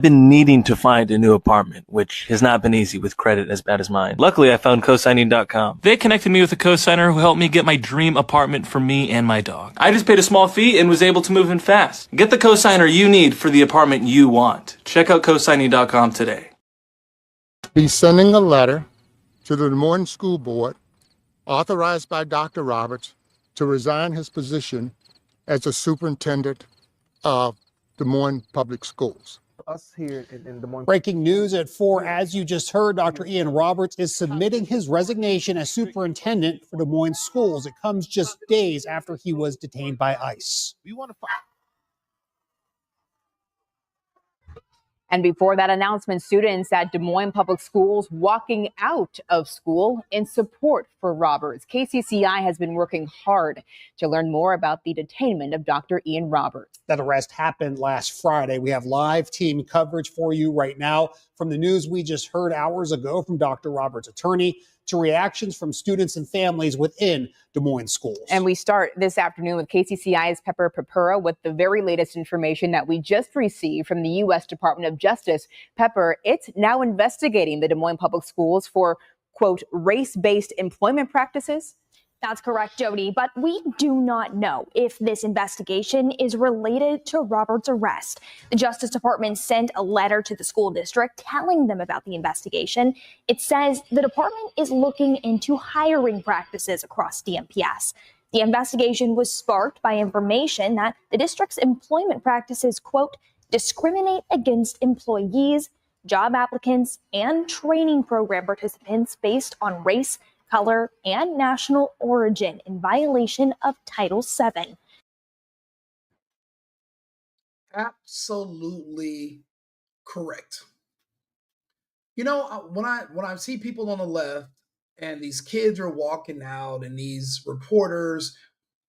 Been needing to find a new apartment, which has not been easy with credit as bad as mine. Luckily, I found cosigning.com. They connected me with a cosigner who helped me get my dream apartment for me and my dog. I just paid a small fee and was able to move in fast. Get the cosigner you need for the apartment you want. Check out cosigning.com today. He's sending a letter to the Des Moines School Board authorized by Dr. Roberts to resign his position as the superintendent of Des Moines Public Schools. Us here in Des Moines. Breaking news at 4. As you just heard, Dr. Ian Roberts is submitting his resignation as superintendent for Des Moines schools. It comes just days after he was detained by ICE. We want to find. And before that announcement, students at Des Moines Public Schools walking out of school in support for Roberts. KCCI has been working hard to learn more about the detainment of Dr. Ian Roberts. That arrest happened last Friday. We have live team coverage for you right now from the news we just heard hours ago from Dr. Roberts' attorney to reactions from students and families within Des Moines schools. And we start this afternoon with KCCI's Pepper Papura with the very latest information that we just received from the U.S. Department of Justice. Pepper, it's now investigating the Des Moines Public Schools for, quote, race-based employment practices. That's correct, Jody, but we do not know if this investigation is related to Roberts' arrest. The Justice Department sent a letter to the school district telling them about the investigation. It says the department is looking into hiring practices across DMPS. The investigation was sparked by information that the district's employment practices, quote, discriminate against employees, job applicants, and training program participants based on race, color, and national origin in violation of Title VII. Absolutely correct. You know, when I see people on the left and these kids are walking out and these reporters,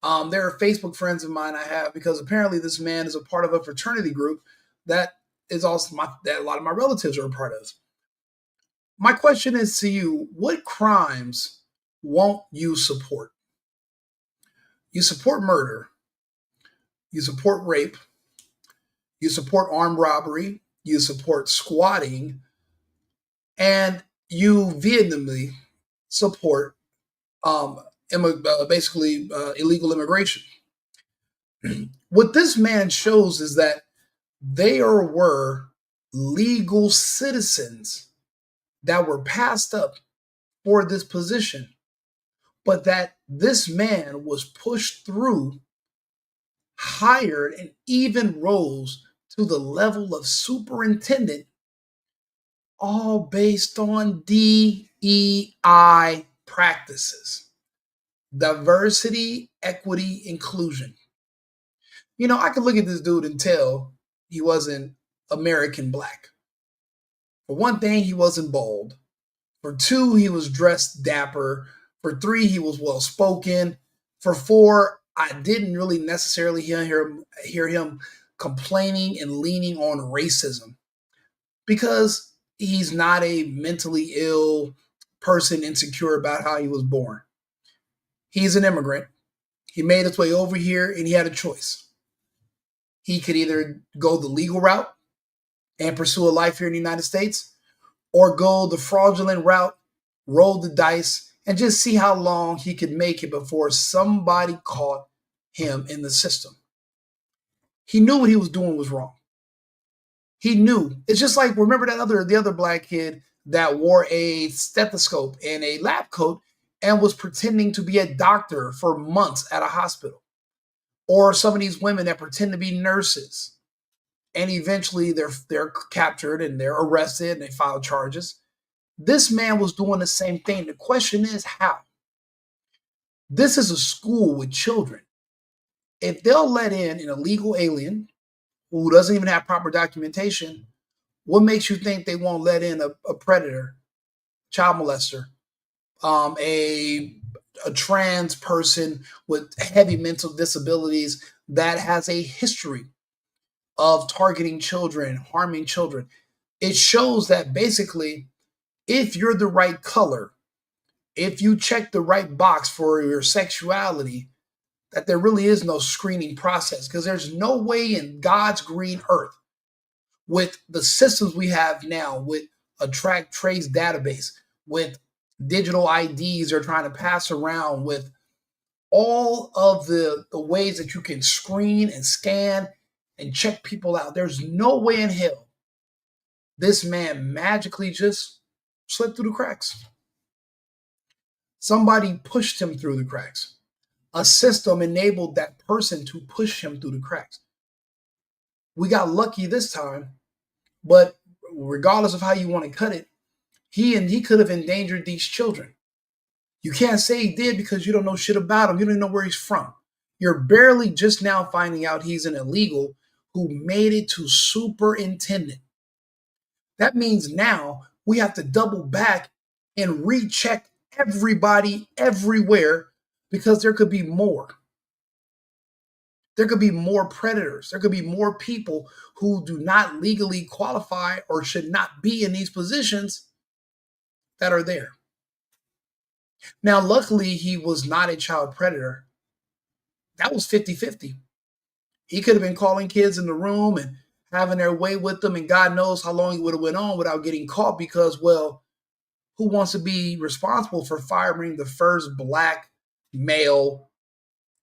there are Facebook friends of mine I have because apparently this man is a part of a fraternity group that is also that a lot of my relatives are a part of. My question is to you, what crimes won't you support? You support murder. You support rape. You support armed robbery. You support squatting. And you vehemently support basically illegal immigration. What this man shows is that there were legal citizens that were passed up for this position, but that this man was pushed through, hired, and even rose to the level of superintendent, all based on DEI practices. Diversity, equity, inclusion. You know, I could look at this dude and tell he wasn't American black. For one thing, he wasn't bald. For two, he was dressed dapper. For three, he was well-spoken. For four, I didn't really necessarily hear him complaining and leaning on racism because he's not a mentally ill person insecure about how he was born. He's an immigrant. He made his way over here and he had a choice. He could either go the legal route and pursue a life here in the United States, or go the fraudulent route, roll the dice, and just see how long he could make it before somebody caught him in the system. He knew what he was doing was wrong. He knew. It's just like, remember the other black kid that wore a stethoscope and a lab coat and was pretending to be a doctor for months at a hospital. Or some of these women that pretend to be nurses. And eventually they're captured and they're arrested and they file charges. This man was doing the same thing. The question is how? This is a school with children. If they'll let in an illegal alien who doesn't even have proper documentation, what makes you think they won't let in a predator, child molester, a trans person with heavy mental disabilities that has a history of targeting children, harming children? It shows that basically, if you're the right color, if you check the right box for your sexuality, that there really is no screening process, because there's no way in God's green earth with the systems we have now, with a track trace database, with digital IDs they're trying to pass around, with all of the ways that you can screen and scan and check people out, there's no way in hell this man magically just slipped through the cracks. Somebody pushed him through the cracks. A system enabled that person to push him through the cracks. We got lucky this time, but regardless of how you want to cut it, he could have endangered these children. You can't say he did because you don't know shit about him. You don't even know where he's from. You're barely just now finding out he's an illegal who made it to superintendent. That means now we have to double back and recheck everybody everywhere because there could be more. There could be more predators. There could be more people who do not legally qualify or should not be in these positions that are there. Now, luckily, he was not a child predator. That was 50-50. He could have been calling kids in the room and having their way with them, and God knows how long he would have went on without getting caught because, well, who wants to be responsible for firing the first black male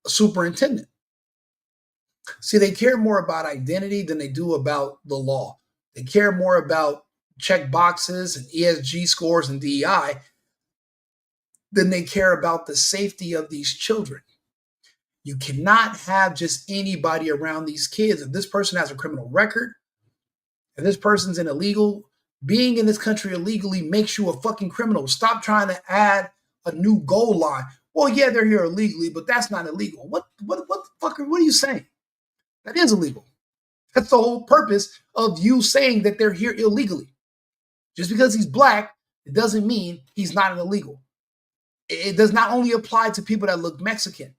superintendent? See, they care more about identity than they do about the law. They care more about check boxes and ESG scores and DEI than they care about the safety of these children. You cannot have just anybody around these kids. If this person has a criminal record, if this person's an illegal, being in this country illegally makes you a fucking criminal. Stop trying to add a new goal line. Well, yeah, they're here illegally, but that's not illegal. What the fuck? What are you saying? That is illegal. That's the whole purpose of you saying that they're here illegally. Just because he's black, it doesn't mean he's not an illegal. It does not only apply to people that look Mexican.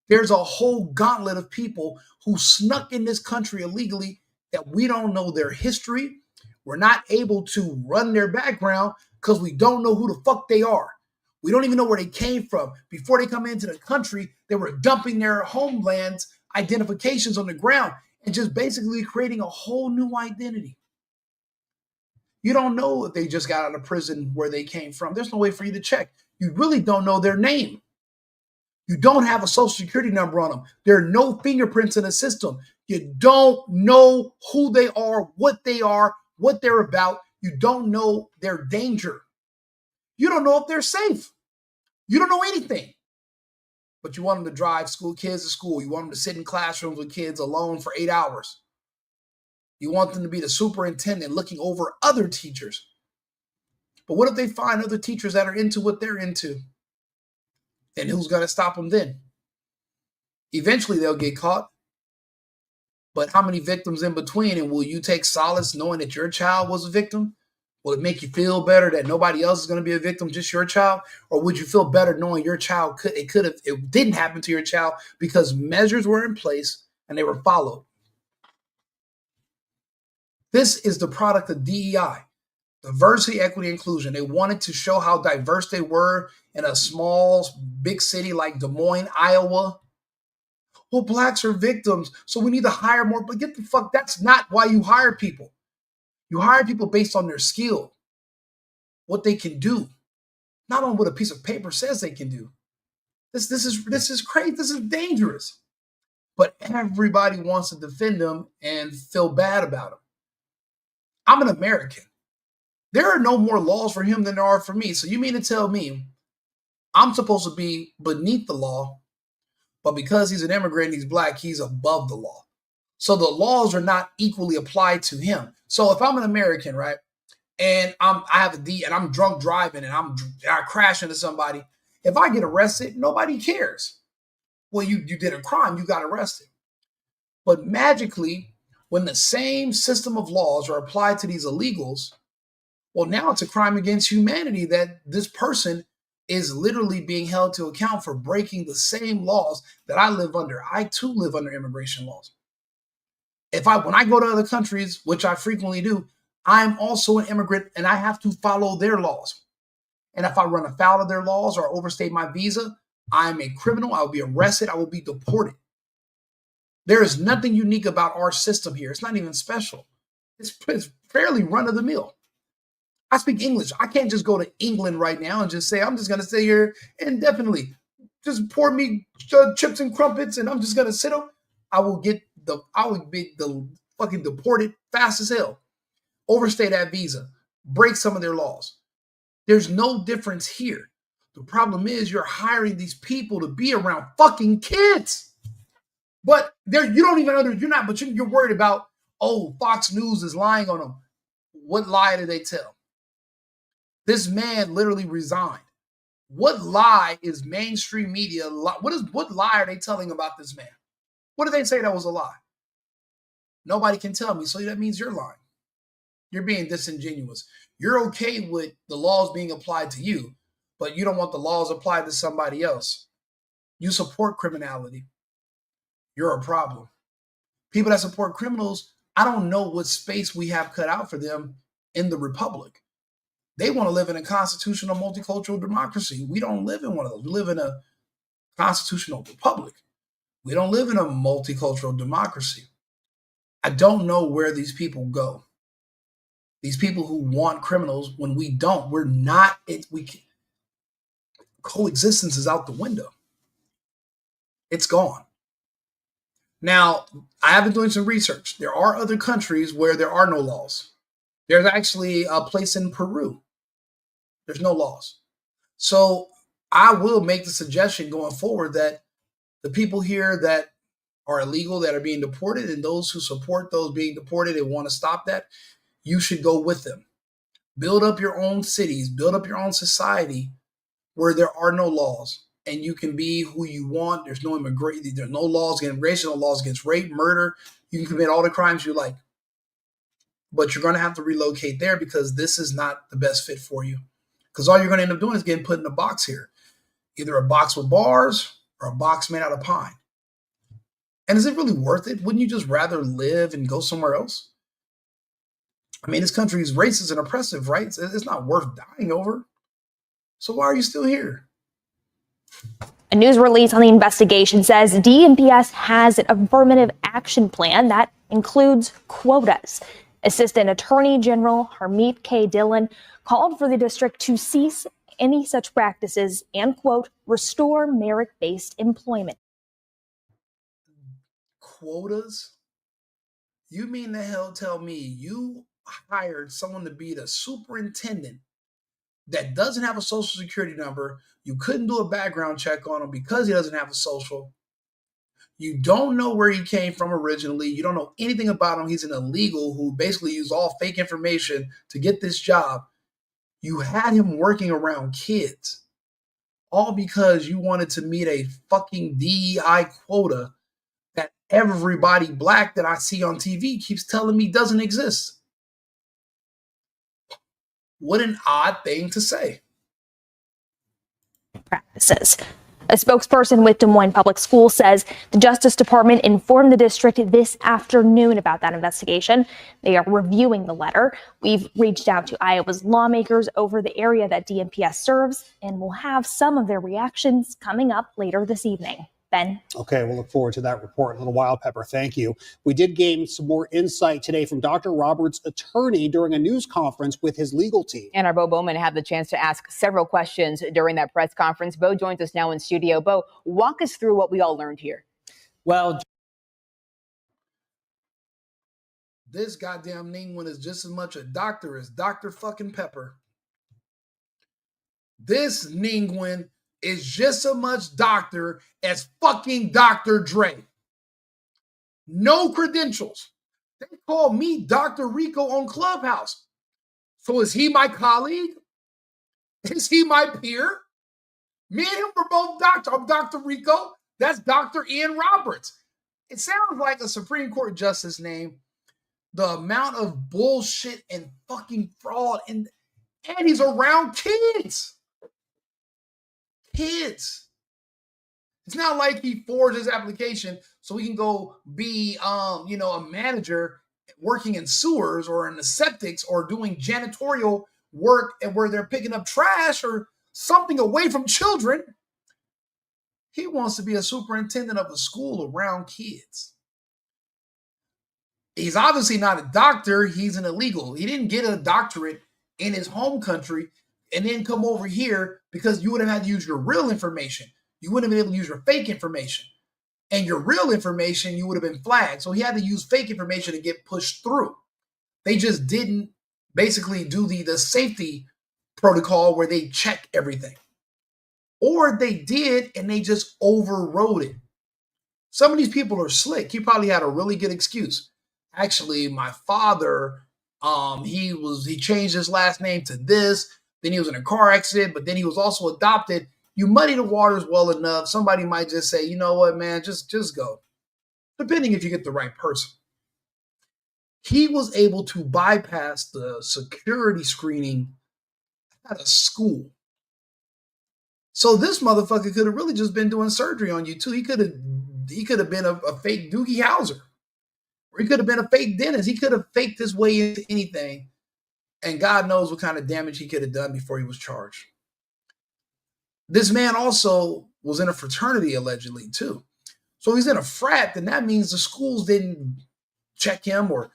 There's a whole gauntlet of people who snuck in this country illegally that we don't know their history. We're not able to run their background because we don't know who the fuck they are. We don't even know where they came from. Before they come into the country, they were dumping their homeland's identifications on the ground and just basically creating a whole new identity. You don't know if they just got out of prison where they came from. There's no way for you to check. You really don't know their name. You don't have a social security number on them. There are no fingerprints in the system. You don't know who they are, what they're about. You don't know their danger. You don't know if they're safe. You don't know anything. But you want them to drive school kids to school. You want them to sit in classrooms with kids alone for 8 hours. You want them to be the superintendent looking over other teachers. But what if they find other teachers that are into what they're into? And who's going to stop them then? Eventually they'll get caught. But how many victims in between? And will you take solace knowing that your child was a victim? Will it make you feel better that nobody else is going to be a victim, just your child? Or would you feel better knowing your child it didn't happen to your child because measures were in place and they were followed? This is the product of DEI. Diversity, equity, inclusion. They wanted to show how diverse they were in a small, big city like Des Moines, Iowa. Well, blacks are victims, so we need to hire more. But get the fuck, that's not why you hire people. You hire people based on their skill, what they can do, not on what a piece of paper says they can do. This is crazy. This is dangerous. But everybody wants to defend them and feel bad about them. I'm an American. There are no more laws for him than there are for me. So you mean to tell me I'm supposed to be beneath the law, but because he's an immigrant, he's black, he's above the law. So the laws are not equally applied to him. So if I'm an American, right, and I'm drunk driving and I crash into somebody, if I get arrested, nobody cares. Well, you did a crime, you got arrested. But magically, when the same system of laws are applied to these illegals, well, now it's a crime against humanity that this person is literally being held to account for breaking the same laws that I live under. I too live under immigration laws. When I go to other countries, which I frequently do, I'm also an immigrant and I have to follow their laws. And if I run afoul of their laws or overstay my visa, I'm a criminal. I will be arrested. I will be deported. There is nothing unique about our system here. It's not even special. It's fairly run of the mill. I speak English. I can't just go to England right now and just say, I'm just going to stay here indefinitely. Just pour me chips and crumpets and I'm just going to sit on. I would be the fucking deported fast as hell. Overstay that visa. Break some of their laws. There's no difference here. The problem is you're hiring these people to be around fucking kids. But you're worried about, oh, Fox News is lying on them. What lie did they tell? This man literally resigned. What lie is mainstream media? What lie are they telling about this man? What did they say that was a lie? Nobody can tell me, so that means you're lying. You're being disingenuous. You're okay with the laws being applied to you, but you don't want the laws applied to somebody else. You support criminality. You're a problem. People that support criminals, I don't know what space we have cut out for them in the republic. They want to live in a constitutional multicultural democracy. We don't live in one of those. We live in a constitutional republic. We don't live in a multicultural democracy. I don't know where these people go. These people who want criminals when we don't, we're not, coexistence is out the window. It's gone. Now, I have been doing some research. There are other countries where there are no laws. There's actually a place in Peru. There's no laws. So I will make the suggestion going forward that the people here that are illegal, that are being deported, and those who support those being deported and want to stop that, you should go with them. Build up your own cities, build up your own society where there are no laws and you can be who you want. There's no immigration, there's no laws against immigration, no laws against rape, murder. You can commit all the crimes you like. But you're going to have to relocate there because this is not the best fit for you. Because all you're going to end up doing is getting put in a box here. Either a box with bars or a box made out of pine. And is it really worth it? Wouldn't you just rather live and go somewhere else? I mean, this country is racist and oppressive, right? It's not worth dying over. So why are you still here? A news release on the investigation says DMPS has an affirmative action plan that includes quotas. Assistant Attorney General Harmeet K. Dillon called for the district to cease any such practices and, quote, restore merit-based employment. Quotas? You mean the hell tell me you hired someone to be the superintendent that doesn't have a social security number? You couldn't do a background check on him because he doesn't have a social. You don't know where he came from originally. You don't know anything about him. He's an illegal who basically used all fake information to get this job. You had him working around kids, all because you wanted to meet a fucking DEI quota that everybody black that I see on TV keeps telling me doesn't exist. What an odd thing to say. Practices. A spokesperson with Des Moines Public Schools says the Justice Department informed the district this afternoon about that investigation. They are reviewing the letter. We've reached out to Iowa's lawmakers over the area that DMPS serves, and we'll have some of their reactions coming up later this evening. Ben? Okay, we'll look forward to that report in a little while, Pepper. Thank you. We did gain some more insight today from Dr. Roberts' attorney during a news conference with his legal team. And our Bo Bowman had the chance to ask several questions during that press conference. Bo joins us now in studio. Bo, walk us through what we all learned here. Well, this goddamn Ningwen is just as much a doctor as Dr. fucking Pepper. This Ningwen is just as much doctor as fucking Dr. Dre. No credentials. They call me Dr. Rico on Clubhouse. So is he my colleague? Is he my peer? Me and him were both doctor. I'm Dr. Rico. That's Dr. Ian Roberts. It sounds like a Supreme Court justice name. The amount of bullshit and fucking fraud and he's around kids. Kids. It's not like he forged his application so he can go be, a manager working in sewers or in the septics or doing janitorial work and where they're picking up trash or something away from children. He wants to be a superintendent of a school around kids. He's obviously not a doctor. He's an illegal. He didn't get a doctorate in his home country and then come over here because you would have had to use your real information. You wouldn't have been able to use your fake information. And your real information, you would have been flagged. So he had to use fake information to get pushed through. They just didn't basically do the safety protocol where they check everything. Or they did and they just overrode it. Some of these people are slick. He probably had a really good excuse. Actually, my father, he changed his last name to this. Then he was in a car accident, but then he was also adopted. You muddy the waters well enough, somebody might just say, you know what, man, just go. Depending if you get the right person. He was able to bypass the security screening at a school. So this motherfucker could have really just been doing surgery on you too. He could have been a fake Doogie Howser. Or he could have been a fake dentist. He could have faked his way into anything. And God knows what kind of damage he could have done before he was charged. This man also was in a fraternity allegedly too. So he's in a frat, then that means the schools didn't check him or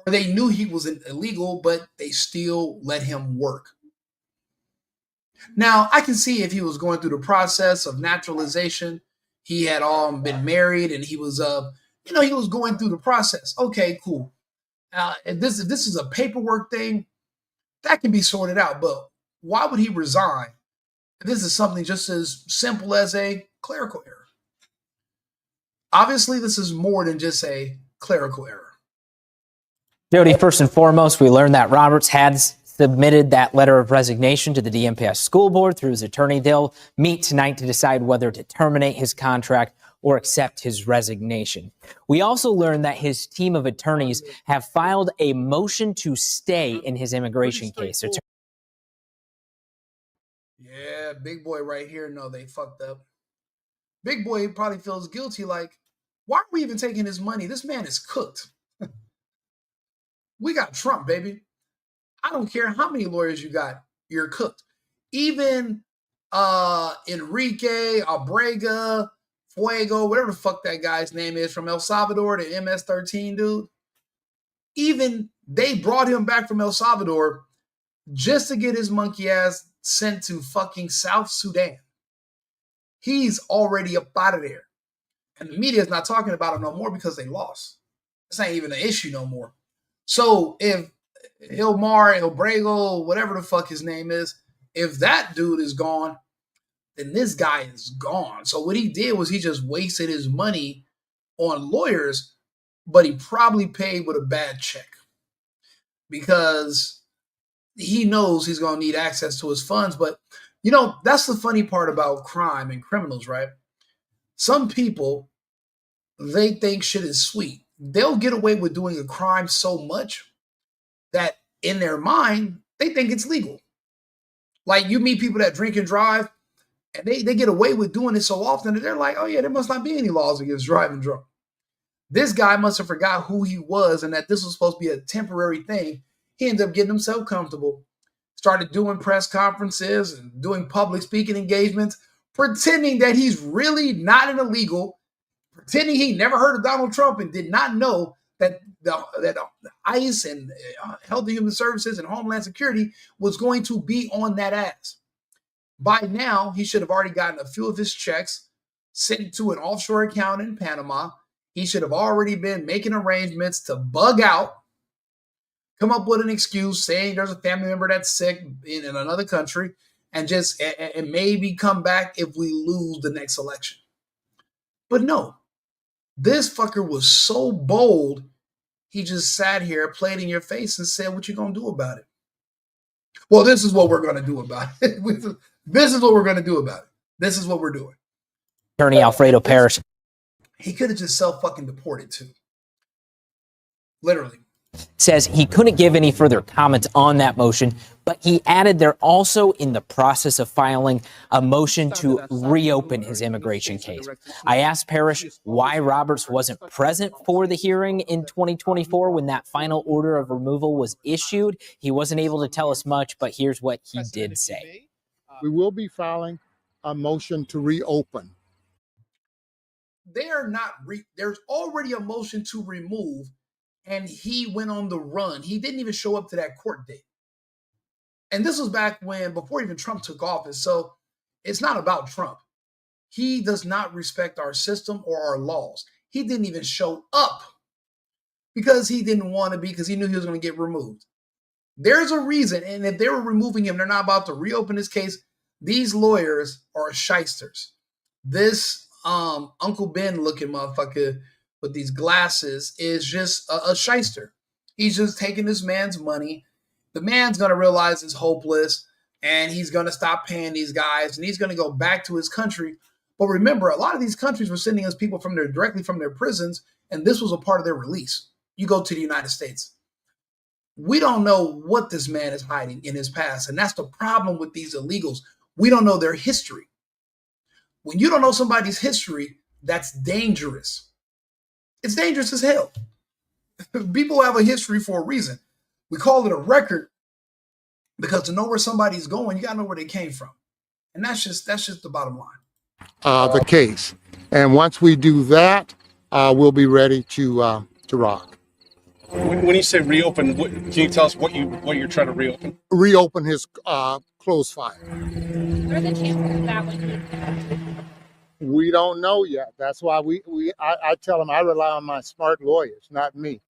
they knew he was illegal, but they still let him work. Now, I can see if he was going through the process of naturalization, he had been married and he was he was going through the process. Okay, cool. If this is a paperwork thing, that can be sorted out. But why would he resign? This is something just as simple as a clerical error. Obviously, this is more than just a clerical error. Jody, first and foremost, we learned that Roberts had submitted that letter of resignation to the DMPS school board through his attorney. They'll meet tonight to decide whether to terminate his contract or accept his resignation. We also learned that his team of attorneys have filed a motion to stay in his immigration case. Yeah, big boy right here. No, they fucked up. Big boy probably feels guilty. Like, why are we even taking his money? This man is cooked. We got Trump, baby. I don't care how many lawyers you got. You're cooked. Even Enrique Abrega, Fuego, whatever the fuck that guy's name is from El Salvador, the MS-13 dude. Even they brought him back from El Salvador just to get his monkey ass sent to fucking South Sudan. He's already up out of there. And the media is not talking about him no more because they lost. It's not even an issue no more. So if Hilmar, Elbrego, whatever the fuck his name is, if that dude is gone, then this guy is gone. So what he did was he just wasted his money on lawyers, but he probably paid with a bad check because he knows he's going to need access to his funds. But, you know, that's the funny part about crime and criminals, right? Some people, they think shit is sweet. They'll get away with doing a crime so much that in their mind, they think it's legal. Like you meet people that drink and drive, and they get away with doing it so often that they're like, oh yeah, there must not be any laws against driving drunk. This guy must have forgot who he was and that this was supposed to be a temporary thing. He ended up getting himself comfortable, started doing press conferences and doing public speaking engagements, pretending that he's really not an illegal, pretending he never heard of Donald Trump and did not know that the ICE and Health and Human Services and Homeland Security was going to be on that ass. By now, he should have already gotten a few of his checks sent to an offshore account in Panama. He should have already been making arrangements to bug out, come up with an excuse saying there's a family member that's sick in another country, and just and maybe come back if we lose the next election. But no, this fucker was so bold, he just sat here, played in your face, and said, what you gonna do about it? Well, this is what we're gonna do about it. This is what we're gonna do about it. This is what we're doing. Attorney Alfredo Parrish. He could have just self-fucking deported too. Literally. Says he couldn't give any further comments on that motion, but he added they're also in the process of filing a motion to reopen his immigration case. I asked Parrish why Roberts wasn't present for the hearing in 2024 when that final order of removal was issued. He wasn't able to tell us much, but here's what he did say. We will be filing a motion to reopen. They are not, there's already a motion to remove, and he went on the run. He didn't even show up to that court date. And this was back when, before even Trump took office. So it's not about Trump. He does not respect our system or our laws. He didn't even show up because he didn't want to be, because he knew he was going to get removed. There's a reason. And if they were removing him, they're not about to reopen this case. These lawyers are shysters. This Uncle Ben looking motherfucker with these glasses is just a shyster. He's just taking this man's money. The man's going to realize it's hopeless, and he's going to stop paying these guys, and he's going to go back to his country. But remember, a lot of these countries were sending us people directly from their prisons, and this was a part of their release. You go to the United States. We don't know what this man is hiding in his past, and that's the problem with these illegals. We don't know their history. When you don't know somebody's history, that's dangerous. It's dangerous as hell. People have a history for a reason. We call it a record because to know where somebody's going, you got to know where they came from. And that's just the bottom line. The case. And once we do that, we'll be ready to rock. When you say reopen, can you tell us what you're trying to reopen? Reopen his closed file. What are the chances that would We don't know yet. That's why I tell them I rely on my smart lawyers, not me.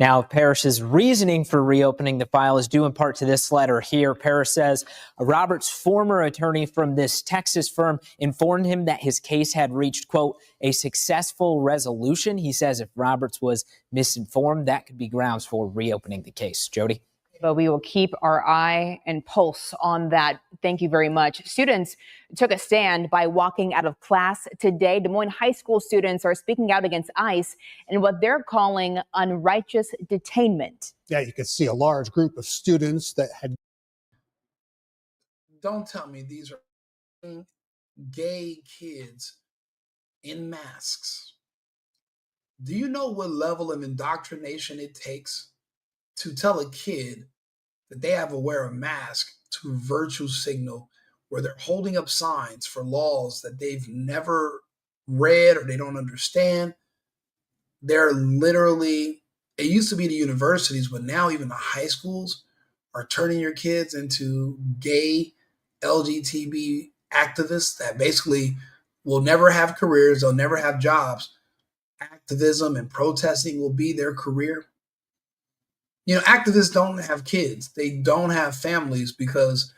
Now, Parrish's reasoning for reopening the file is due in part to this letter here. Parrish says Roberts' former attorney from this Texas firm informed him that his case had reached, quote, a successful resolution. He says if Roberts was misinformed, that could be grounds for reopening the case. Jody? But we will keep our eye and pulse on that. Thank you very much. Students took a stand by walking out of class today. Des Moines high school students are speaking out against ICE and what they're calling unrighteous detainment. Yeah, you could see a large group of students that had. Don't tell me these are gay kids in masks. Do you know what level of indoctrination it takes to tell a kid that they have to wear a mask to virtue signal, where they're holding up signs for laws that they've never read or they don't understand? They're literally, it used to be the universities, but now even the high schools are turning your kids into gay LGBT activists that basically will never have careers, they'll never have jobs. Activism and protesting will be their career. You know, activists don't have kids. They don't have families because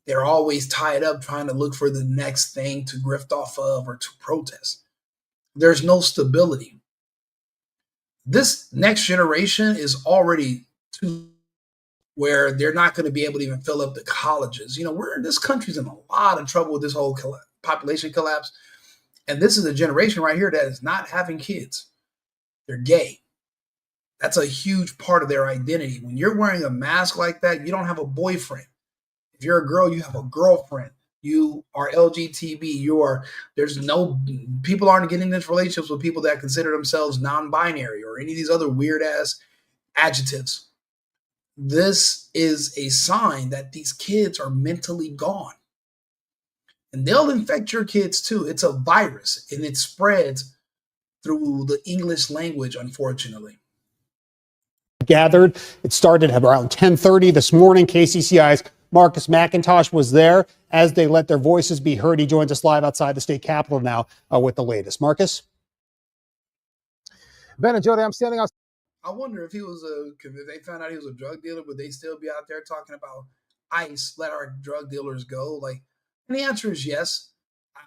they're always tied up trying to look for the next thing to grift off of or to protest. There's no stability. This next generation is already where they're not going to be able to even fill up the colleges. You know, this country's in a lot of trouble with this whole population collapse. And this is a generation right here that is not having kids. They're gay. That's a huge part of their identity. When you're wearing a mask like that, you don't have a boyfriend. If you're a girl, you have a girlfriend. You are LGTB. People aren't getting into relationships with people that consider themselves non-binary or any of these other weird ass adjectives. This is a sign that these kids are mentally gone. And they'll infect your kids too. It's a virus and it spreads through the English language, unfortunately. Gathered. It started at around 10:30 this morning. KCCI's Marcus McIntosh was there as they let their voices be heard. He joins us live outside the state capitol now with the latest. Marcus? Ben and Jody, I'm standing outside. I wonder if if they found out he was a drug dealer, would they still be out there talking about ICE, let our drug dealers go? And the answer is yes.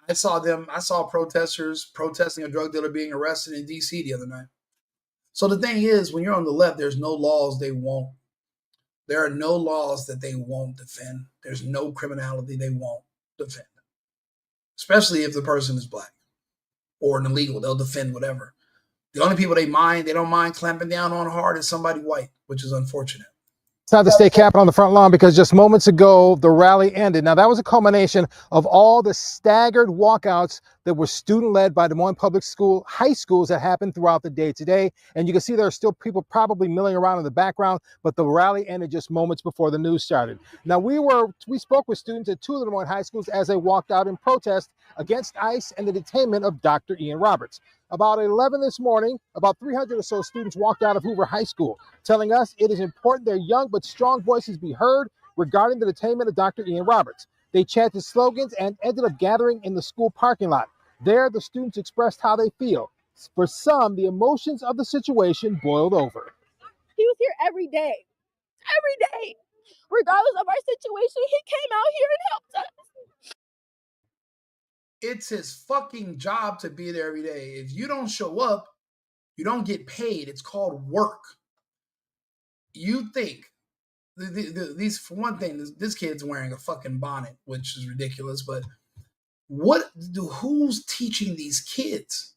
I saw protesters protesting a drug dealer being arrested in DC the other night. So the thing is, when you're on the left, there's no laws they won't. There are no laws that they won't defend. There's no criminality they won't defend. Especially if the person is black or an illegal, they'll defend whatever. The only people they don't mind clamping down on hard is somebody white, which is unfortunate. Outside the state capitol on the front lawn because just moments ago, the rally ended. Now, that was a culmination of all the staggered walkouts that were student-led by Des Moines Public School high schools that happened throughout the day today. And you can see there are still people probably milling around in the background, but the rally ended just moments before the news started. Now, we spoke with students at two of the Des Moines high schools as they walked out in protest against ICE and the detainment of Dr. Ian Roberts. About 11 this morning, about 300 or so students walked out of Hoover High School, telling us it is important their young but strong voices be heard regarding the detainment of Dr. Ian Roberts. They chanted slogans and ended up gathering in the school parking lot. There, the students expressed how they feel. For some, the emotions of the situation boiled over. He was here every day, regardless of our situation. He came out here and helped us. It's his fucking job to be there every day. If you don't show up, you don't get paid. It's called work. You think these, for one thing, this kid's wearing a fucking bonnet, which is ridiculous. But who's teaching these kids?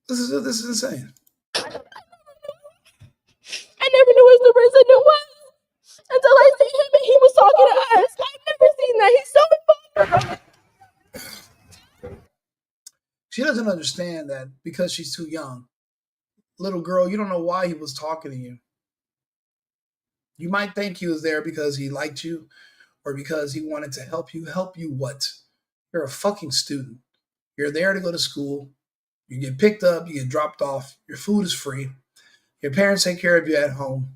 This is insane. I never knew what the RESIGNED was until I seen him and he was talking to us. I've never seen that. He's so involved. She doesn't understand that because she's too young. Little girl, you don't know why he was talking to you. You might think he was there because he liked you or because he wanted to help you. Help you what? You're a fucking student. You're there to go to school. You get picked up, you get dropped off. Your food is free. Your parents take care of you at home.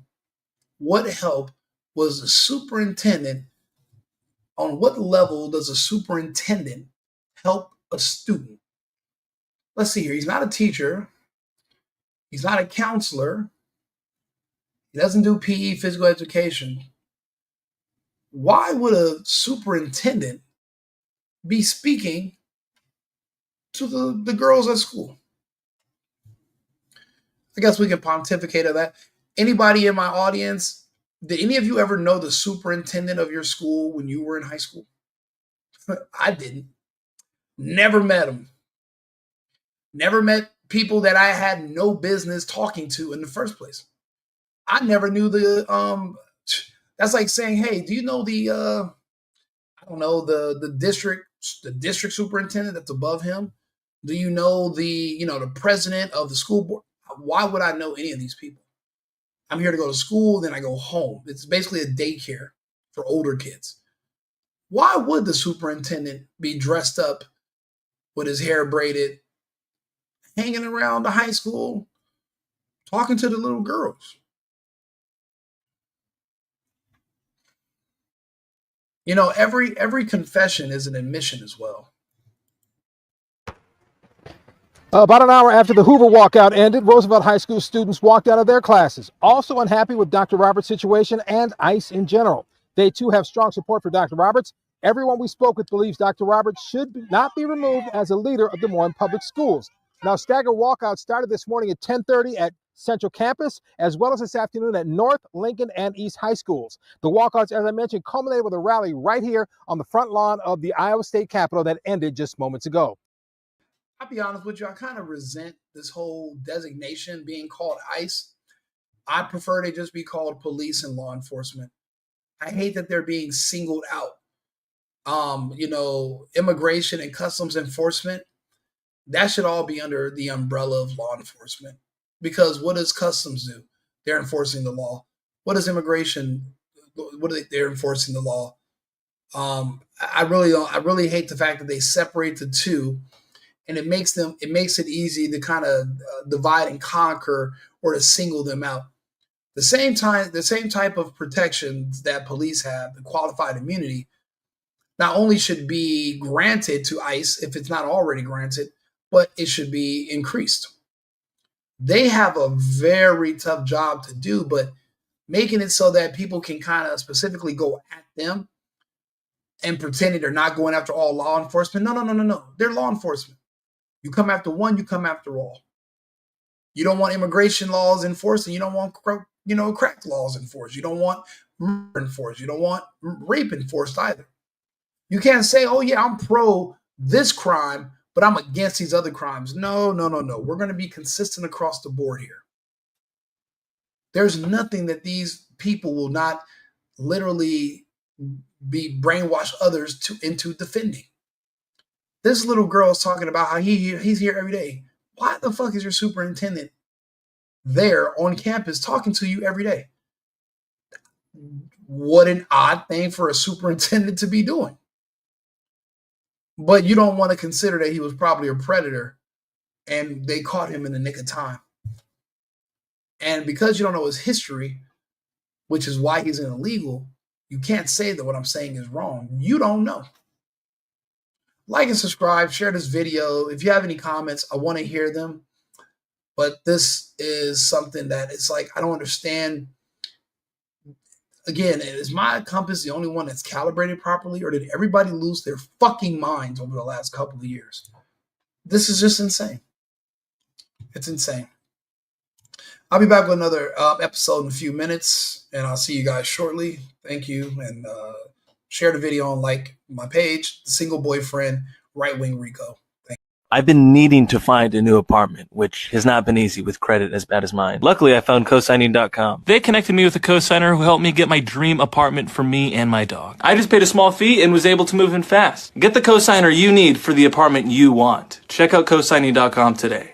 What help was the superintendent? On what level does a superintendent help a student? Let's see here. He's not a teacher. He's not a counselor. He doesn't do PE, physical education. Why would a superintendent be speaking to the girls at school? I guess we can pontificate on that. Anybody in my audience, did any of you ever know the superintendent of your school when you were in high school? I didn't. Never met him. Never met people that I had no business talking to in the first place. I never knew that's like saying, hey, do you know the district superintendent that's above him? Do you know the president of the school board? Why would I know any of these people? I'm here to go to school, then I go home. It's basically a daycare for older kids. Why would the superintendent be dressed up with his hair braided, hanging around the high school, talking to the little girls? Every confession is an admission as well. About an hour after the Hoover walkout ended, Roosevelt High School students walked out of their classes, also unhappy with Dr. Roberts' situation and ICE in general. They too have strong support for Dr. Roberts. Everyone we spoke with believes Dr. Roberts should not be removed as a leader of Des Moines Public Schools. Now, staggered walkouts started this morning at 10:30 at Central Campus, as well as this afternoon at North, Lincoln, and East High Schools. The walkouts, as I mentioned, culminated with a rally right here on the front lawn of the Iowa State Capitol that ended just moments ago. I'll be honest with you, I kind of resent this whole designation being called ICE. I prefer they just be called police and law enforcement. I hate that they're being singled out. Immigration and customs enforcement, that should all be under the umbrella of law enforcement. Because what does customs do? They're enforcing the law. What does immigration? They're enforcing the law. I really hate the fact that they separate the two, and it makes it easy to kind of divide and conquer or to single them out. The same type of protections that police have, the qualified immunity, not only should be granted to ICE if it's not already granted, but it should be increased. They have a very tough job to do, but making it so that people can kind of specifically go at them and pretending they're not going after all law enforcement. No. They're law enforcement. You come after one, you come after all. You don't want immigration laws enforced, and you don't want crack laws enforced. You don't want murder enforced. You don't want rape enforced either. You can't say, oh yeah, I'm pro this crime, but I'm against these other crimes. No. We're going to be consistent across the board here. There's nothing that these people will not literally be brainwash others into defending. This little girl is talking about how he's here every day. Why the fuck is your superintendent there on campus talking to you every day? What an odd thing for a superintendent to be doing. But you don't want to consider that he was probably a predator and they caught him in the nick of time. And because you don't know his history, which is why he's an illegal, you can't say that what I'm saying is wrong. You don't know. Like and subscribe, share this video. If you have any comments, I want to hear them. But this is something that it's like, I don't understand. Again, is my compass the only one that's calibrated properly, or did everybody lose their fucking minds over the last couple of years? This is just insane. It's insane. I'll be back with another episode in a few minutes, and I'll see you guys shortly. Thank you, and share the video and like my page, The Single Boyfriend, Right Wing Rico. I've been needing to find a new apartment, which has not been easy with credit as bad as mine. Luckily, I found cosigning.com. They connected me with a cosigner who helped me get my dream apartment for me and my dog. I just paid a small fee and was able to move in fast. Get the cosigner you need for the apartment you want. Check out cosigning.com today.